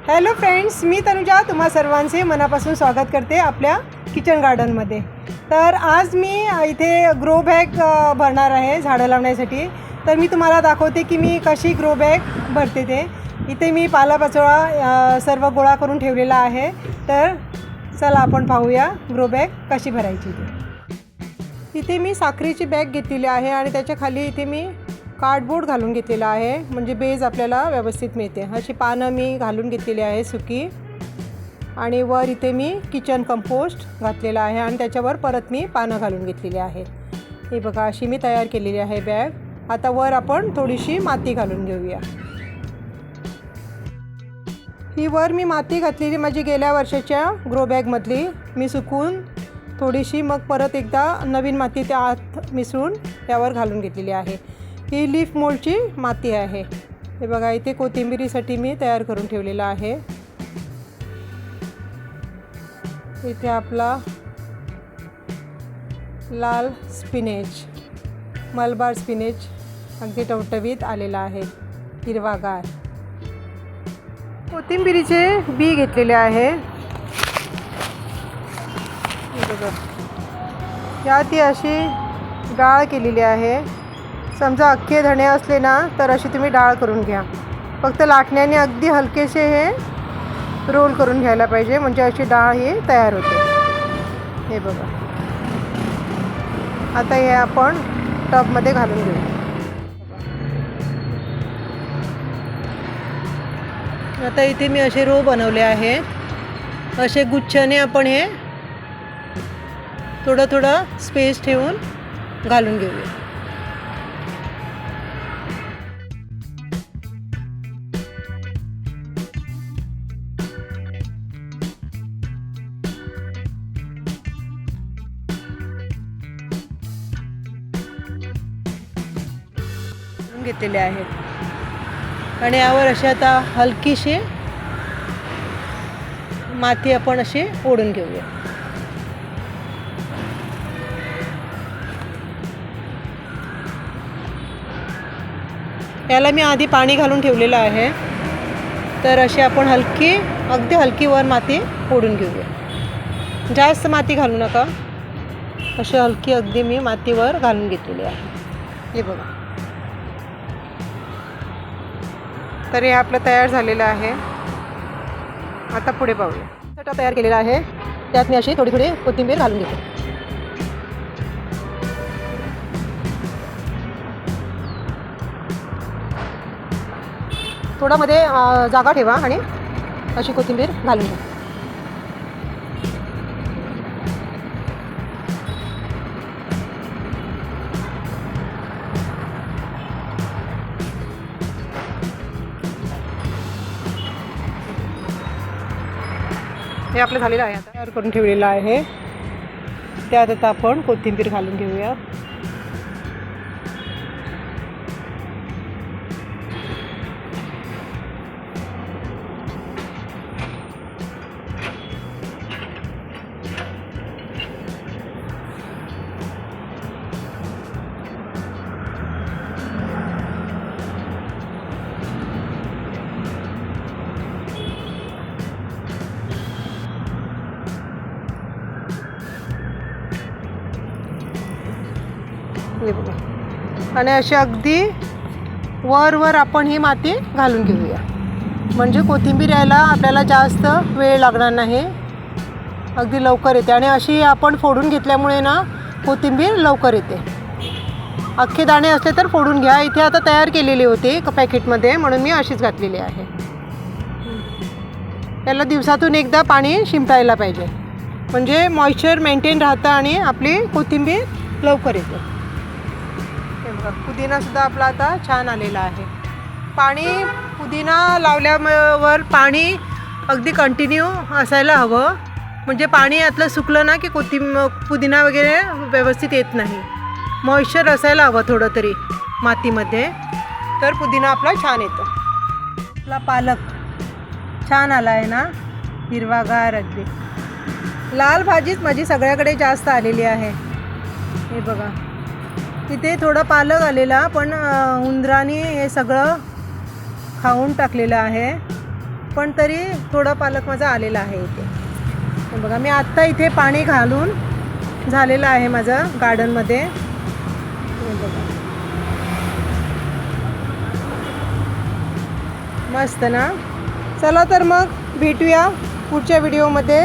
Hello friends, मी तनुजा तुम्हा सर्वांचे मनापासून स्वागत करते आपल्या किचन गार्डनमध्ये। तर आज मी इथे ग्रो बॅग भरणार आहे झाडं लावण्यासाठी। तर मी तुम्हाला दाखवते की मी कशी ग्रो बॅग भरते ते। इथे मी पालापाचोळा सर्व गोळा करून ठेवलेला आहे। तर चला आपण पाहूया ग्रो बॅग कशी भरायची ते। इथे मी साखरेची बॅग घेतलेली आहे आणि त्याच्या खाली इथे मी कार्डबोर्ड घालून घेतलेला आहे, म्हणजे बेज आपल्याला व्यवस्थित मिळते। अशी पानं मी घालून घेतलेली आहे सुकी, आणि वर इथे मी किचन कंपोस्ट घातलेला आहे आणि त्याच्यावर परत मी पानं घालून घेतलेली आहे। हे बघा, अशी मी तयार केलेली आहे बॅग। आता वर आपण थोडीशी माती घालून घेऊया। ही वर मी माती घातलेली माझी गेल्या वर्षाच्या ग्रो बॅगमधली मी सुकून थोडीशी मग परत एकदा नवीन माती त्या आत मिसळून त्यावर घालून घेतलेली आहे। ही लीफ मोल्डची माती आहे। हे बघा, इथे कोथिंबिरीसाठी मी तयार करून ठेवलेला आहे। इथे आपला लाल स्पिनेच, मलबार स्पिनेच अगदी टवटवीत आलेला आहे, हिरवागार। कोथिंबिरीचे बी घेतलेले आहे। बघा, यात ही अशी डाळ केलेली आहे। समजा अख्खे धणे असले ना तर अशी तुम्ही डाळ करून घ्या। फक्त लाटण्याने अगदी हलकेसे हे रोल करून घ्यायला पाहिजे, म्हणजे अशी डाळ ही तयार होते। हे बघा, आता हे आपण टबमध्ये घालून घेऊ। आता इथे मी असे रो बनवले आहे। असे गुच्छाने आपण हे थोडं थोडं स्पेस ठेवून घालून घेऊया। घेतलेले आहेत आणि यावर अशी आता हलकीशी माती आपण अशी ओढून घेऊया। याला मी आधी पाणी घालून ठेवलेलं आहे। तर अशी आपण हलकी, अगदी हलकी वर माती ओढून घेऊया। जास्त माती घालू नका, अशी हलकी अगदी मी मातीवर घालून घेतलेली आहे। हे बघा, तर हे आपलं तयार झालेलं आहे। आता पुढे पाहूया। चटा तयार केलेला आहे, त्यात मी अशी थोडी थोडी कोथिंबीर घालून घेते। थोडा मध्ये जागा ठेवा आणि अशी कोथिंबीर घालून घ्या। हे आपलं झालेलं आहे, आता तयार करून ठेवलेलं आहे। त्यात आता आपण कोथिंबीर घालून घेऊया। आणि अशी अगदी वर आपण ही माती घालून घेऊया, म्हणजे कोथिंबीर यायला आपल्याला जास्त वेळ लागणार नाही, अगदी लवकर येते। आणि अशी आपण फोडून घेतल्यामुळे ना कोथिंबीर लवकर येते। अख्खे दाणे असले तर फोडून घ्या। इथे आता तयार केलेली होती पॅकेटमध्ये, म्हणून मी अशीच घातलेली आहे। याला दिवसातून एकदा पाणी शिंपडायला पाहिजे, म्हणजे मॉइश्चर मेंटेन राहतं आणि आपली कोथिंबीर लवकर येते। पुदिना सुद्धा आपला आता छान आलेला आहे। पाणी पुदिना लावल्यावर पाणी अगदी कंटिन्यू असायला हवं, म्हणजे पाणी यातलं सुकलं ना की पुदिना वगैरे व्यवस्थित येत नाही। मॉइश्चर असायला हवं थोडं तरी मातीमध्ये, तर पुदिना आपला छान येतो। आपला पालक छान आला आहे ना, हिरवागार अगदी। लाल भाजीच माझी सगळ्याकडे जास्त आलेली आहे। हे बघा, तिथे थोडा पालक आलेला, पण उंदराने हे सगळं खाऊन टाकलेलं आहे। पण तरी थोडा पालक माझा आलेला आहे इथे. हे बघा, मी आत्ता इथे पाणी घालून झालेलं आहे माझं गार्डनमध्ये. हे बघा, मस्त ना. चला तर मग भेटूया पुढच्या व्हिडिओमध्ये.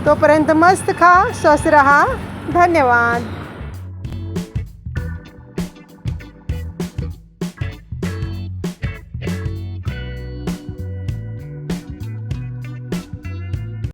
तोपर्यंत मस्त खा, स्वस्थ रहा. धन्यवाद.